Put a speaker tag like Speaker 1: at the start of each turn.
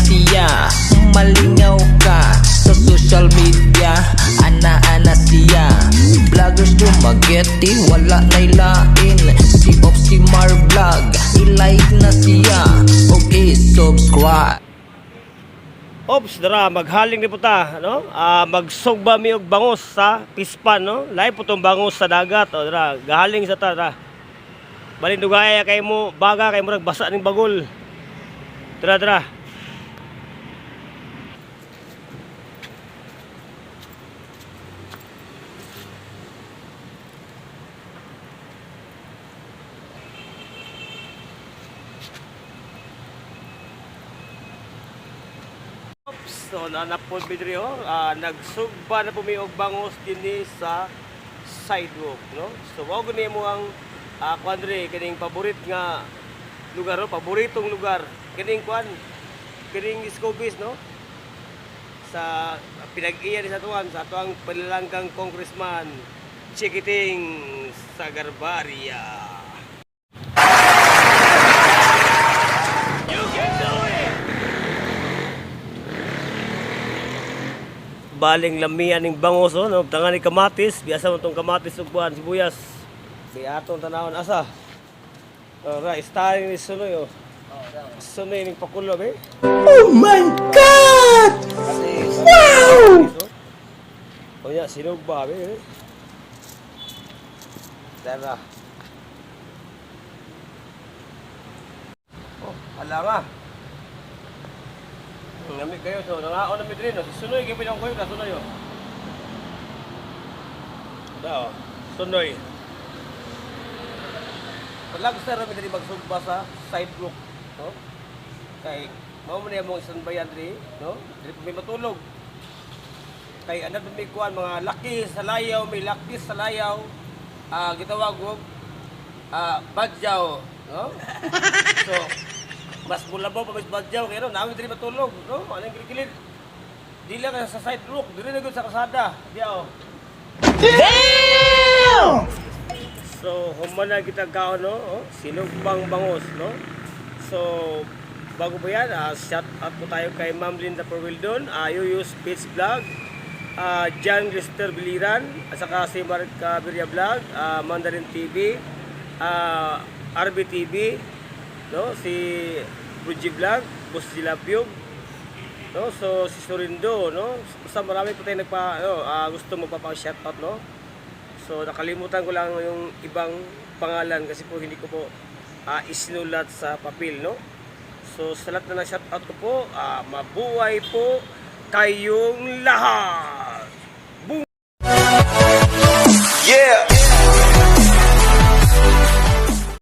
Speaker 1: siya. Malingaw ka sa social media, ana-ana siya. Vloggers dumageti, wala na'y lain. Si Opsimar Vlog, i-like na siya. Okay, subscribe.
Speaker 2: Ops, dara maghaling ni puta, no? Magsugba mi og bangus sa pispan, no? Lahi po tong bangus sa dagat, o dara, gahaling sa ta, dara. Balin dugay kay mo baga kay murag basa ning bagol. Dara, dara. So nanapod bidrio, nagsugba na pumiog bangus dinhi sa sidewalk, no? So wag ni mo ang kuandre kining paborit nga lugar, no? Paboritong lugar kining kuan, kining Scobis, no? Sa pinag-iya ni sa tuang panilalanggang congressman Chikiting Sagarbaria. Baling lamian ning bangos, no? Tangan ni kamatis, biasa mo tong kamatis ug buwan sibuyas. Di atong tanawon asa. Ora, style ni Sunoy, oh. Sunoy ning pakulo, be.
Speaker 3: Oh my God! Wow!
Speaker 2: O ya, sinog ba, be? Tara. Oh, ala nga. Ngamit kayo, so nangaon na midrin, no? Sunoy, gipin ako kayo, kasunoy, oh. Ito, sunoy. Palagster na midrin magsugba sa sidewalk, no? Kay, mao mo niya mong isang bayan rin, no? Dili pa may matulog. Kay, anad may kuhan, mga laki sa layaw, may laki sa layaw, gitawag ko, badyaw, no? So, mas bulabaw pa mas badyaw kaya no, namin diri matulog, no? Anong kilikilid? Dili ka sa sidewalk, dili na gud sa kasada. Diyaw.
Speaker 3: Damn!
Speaker 2: So, humana kita kaon, no? Oh, sinugbang bangus, no? So, bago pa yan, shout out po tayo kay Ma'am Linda Perwildon, Yuyu Speech Vlog, John Lister Biliran, at saka si Marika Birya Vlog, Mandarin TV, RB TV, no, si Ruji Vlog, Boss Jilapyog, no, so si Sorindo, no, basta marami po tayo gusto mo shout-out, no. So nakalimutan ko lang yung ibang pangalan kasi po hindi ko po isinulat sa papel, no. So sa lahat na shout-out ko po, mabuhay po kayong lahat.